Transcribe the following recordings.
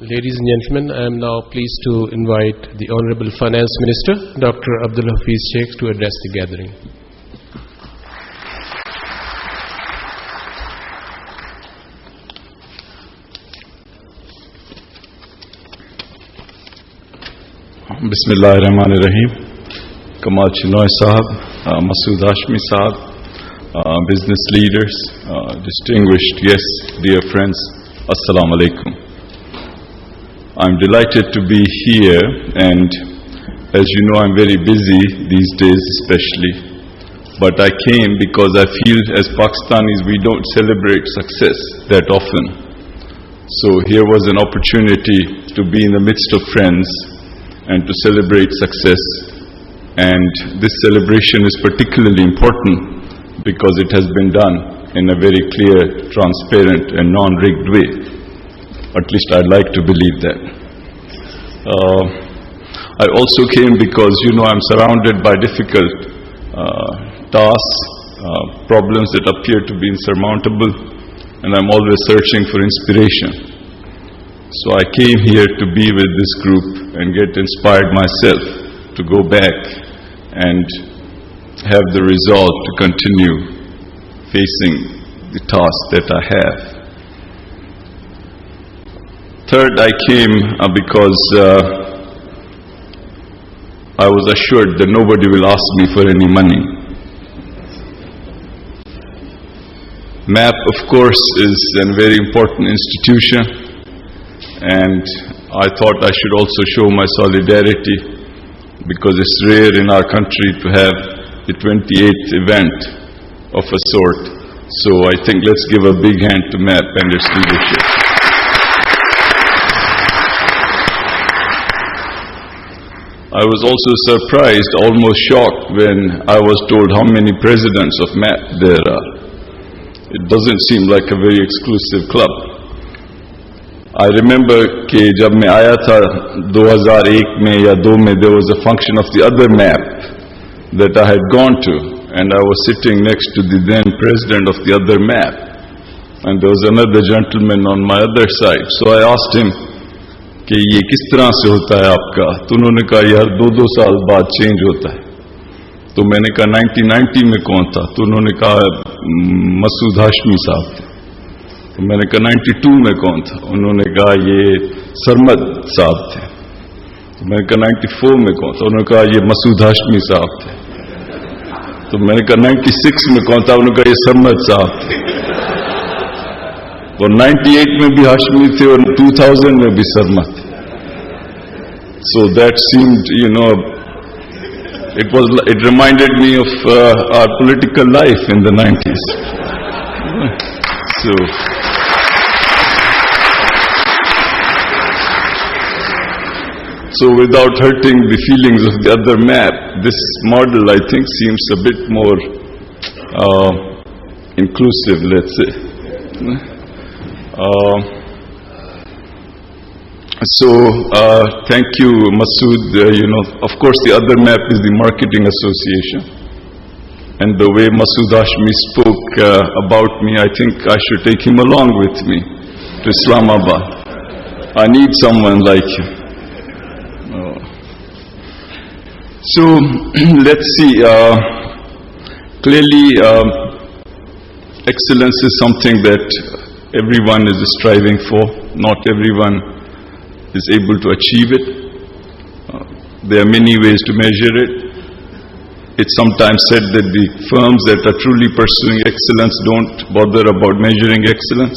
Ladies and gentlemen, I am now pleased to invite the Honorable Finance Minister, Dr. Abdul Hafiz Sheikh, to address the gathering. Bismillahirrahmanirrahim. Kamal Chinoy Sahab, Masood Hashmi Sahab, business leaders, distinguished guests, dear friends, Assalamu alaikum. I'm delighted to be here, and as you know, I'm very busy these days especially, but I came because I feel as Pakistanis we don't celebrate success that often. So here was an opportunity to be in the midst of friends and to celebrate success, and this celebration is particularly important because it has been done in a very clear, transparent and non-rigged way. At least I'd like to believe that. I also came because, you know, I'm surrounded by difficult tasks, problems that appear to be insurmountable, and I'm always searching for inspiration. So I came here to be with this group and get inspired myself to go back and have the resolve to continue facing the task that I have. Third, I came because I was assured that nobody will ask me for any money. MAP, of course, is a very important institution, and I thought I should also show my solidarity because it's rare in our country to have the 28th event of a sort. So I think let's give a big hand to MAP and its leadership. I was also surprised, almost shocked, when I was told how many presidents of MAP there are. It doesn't seem like a very exclusive club. I remember कि जब मैं आया था 2001 में या 2 में, there was a function of the other MAP that I had gone to, and I was sitting next to the then president of the other MAP, and there was another gentleman on my other side. So I asked him कि ये किस तरह से होता है आपका? तो उन्होंने कहा यार 2-2 साल बाद चेंज होता है. तो मैंने कहा 1990 में कौन था? तो उन्होंने कहा मसूद हाशमी साहब थे. तो मैंने कहा 92 में कौन था? उन्होंने कहा ये सरमद साहब थे. तो मैंने कहा 94 में कौन था? उन्होंने कहा ये मसूद हाशमी साहब थे. तो मैंने कहा 96 में कौन था? उन्होंने कहा ये सरमद साहब थे. और 98 में भी हाशमी थे और 2000 में भी सरमद थे. So that seemed, you know, it reminded me of our political life in the 90s. So without hurting the feelings of the other MAP, this model I think seems a bit more inclusive, let's say. Thank you, Masood. You know, of course the other MAP is the Marketing Association, and the way Masood Hashmi spoke about me, I think I should take him along with me to Islamabad. I need someone like him. So let's see. Clearly, excellence is something that everyone is striving for. Not everyone is able to achieve it. There are many ways to measure it. It's sometimes said that the firms that are truly pursuing excellence don't bother about measuring excellence,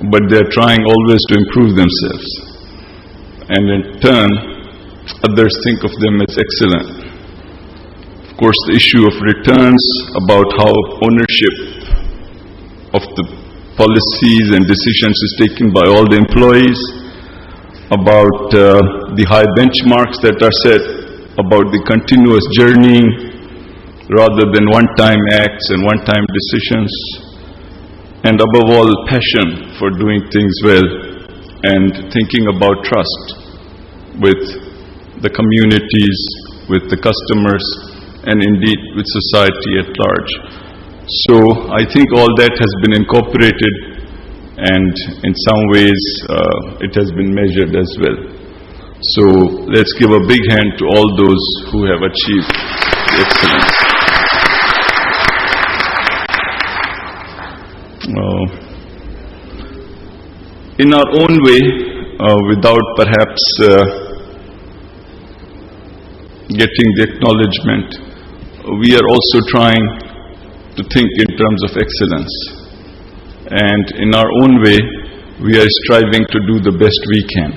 but they're trying always to improve themselves. And in turn, others think of them as excellent. Of course, the issue of returns, about how ownership of the policies and decisions is taken by all the employees, about the high benchmarks that are set, about the continuous journeying rather than one-time acts and one-time decisions, and above all, passion for doing things well and thinking about trust with the communities, with the customers, and indeed with society at large. So I think all that has been incorporated and in some ways it has been measured as well. So let's give a big hand to all those who have achieved excellence. In our own way, without perhaps getting the acknowledgement, we are also trying to think in terms of excellence. And in our own way, we are striving to do the best we can.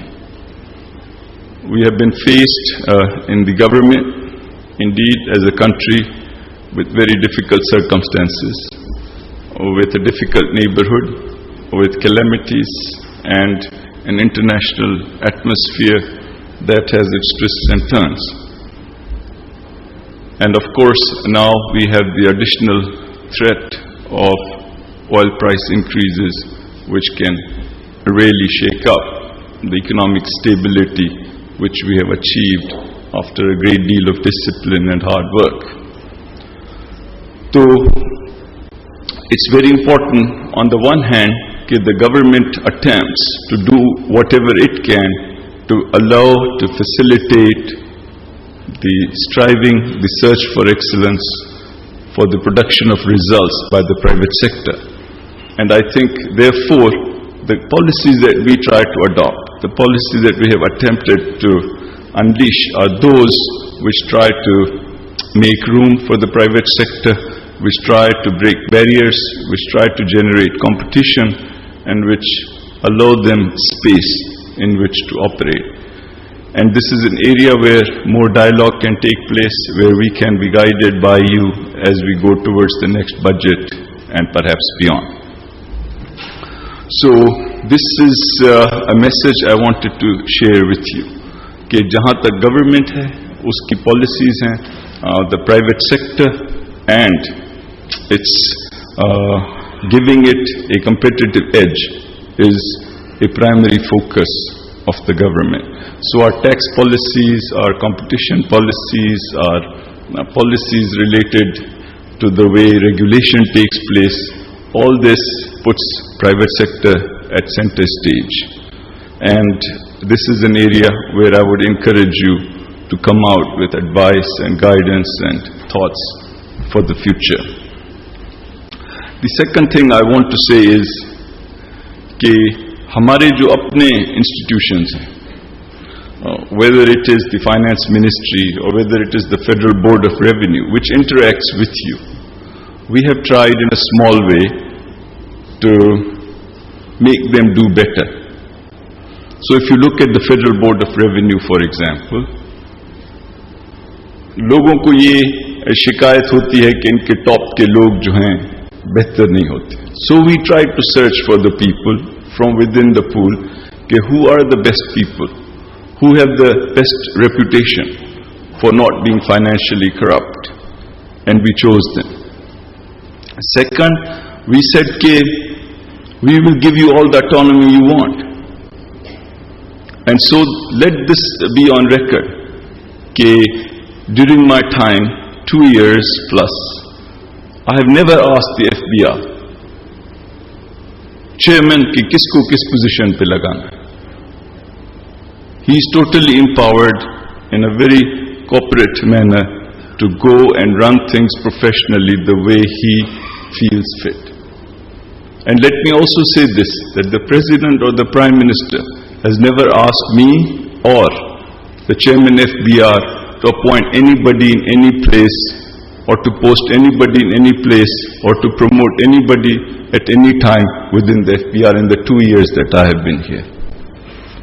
We have been faced in the government, indeed as a country, with very difficult circumstances, with a difficult neighborhood, with calamities, and an international atmosphere that has its twists and turns. And of course, now we have the additional threat of oil price increases, which can really shake up the economic stability which we have achieved after a great deal of discipline and hard work. So, it's very important, on the one hand, that the government attempts to do whatever it can to allow, to facilitate the striving, the search for excellence, for the production of results by the private sector. And I think, therefore, the policies that we try to adopt, the policies that we have attempted to unleash are those which try to make room for the private sector, which try to break barriers, which try to generate competition, and which allow them space in which to operate. And this is an area where more dialogue can take place, where we can be guided by you as we go towards the next budget and perhaps beyond. So this is a message I wanted to share with you. कि जहाँ तक government है, उसकी policies हैं, the private sector, and it's giving it a competitive edge is a primary focus of the government. So our tax policies, our competition policies, our policies related to the way regulation takes place, all this puts private sector at center stage. And this is an area where I would encourage you to come out with advice and guidance and thoughts for the future. The second thing I want to say is कि हमारे जो अपने institutions हैं, whether it is the finance ministry or whether it is the Federal Board of Revenue, which interacts with you, we have tried in a small way to make them do better. So if you look at the Federal Board of Revenue, for example, लोगों को ये शिकायत होती है कि इनके top के लोग जो हैं बेहतर नहीं होते. So we try to search for the people from within the pool, कि who are the best people, who have the best reputation for not being financially corrupt, and we chose them. Second, we said कि we will give you all the autonomy you want. And so let this be on record, कि during my time, 2 years plus, I have never asked the FBI chairman कि किसको किस position पे लगाना. He is totally empowered in a very corporate manner to go and run things professionally the way he feels fit. And let me also say this, that the President or the Prime Minister has never asked me or the Chairman FBR to appoint anybody in any place or to post anybody in any place or to promote anybody at any time within the FBR in the 2 years that I have been here.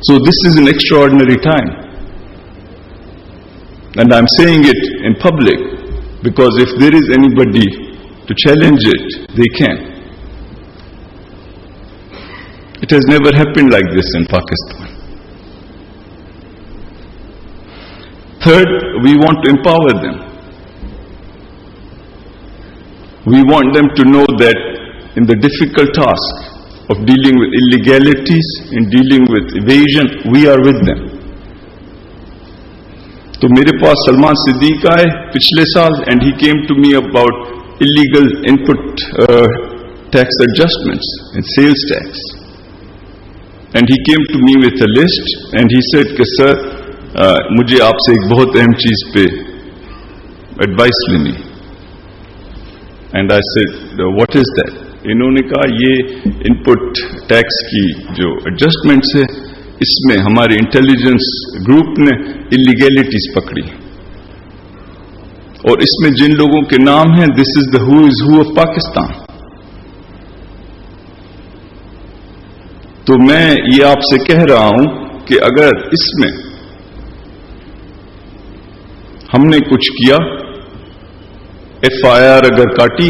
So this is an extraordinary time. And I'm saying it in public because if there is anybody to challenge it, they can. It has never happened like this in Pakistan. Third, we want to empower them. We want them to know that in the difficult task of dealing with illegalities, in dealing with evasion, we are with them. तो मेरे पास सलमान सिद्दीक आए पिछले साल and he came to me about illegal input tax adjustments and sales tax. And he came to me with a list and he said कि sir, मुझे आपसे एक बहुत अहम चीज पे एडवाइस लेनी. And I said, what is that? इन्होंने कहा ये इनपुट टैक्स की जो एडजस्टमेंट्स है, इसमें हमारे इंटेलिजेंस ग्रुप ने इलीगैलिटीज पकड़ी और इसमें जिन लोगों के नाम हैं, this is the who is who of Pakistan. तो मैं ये आपसे कह रहा हूं कि अगर इसमें हमने कुछ किया, FIR अगर काटी,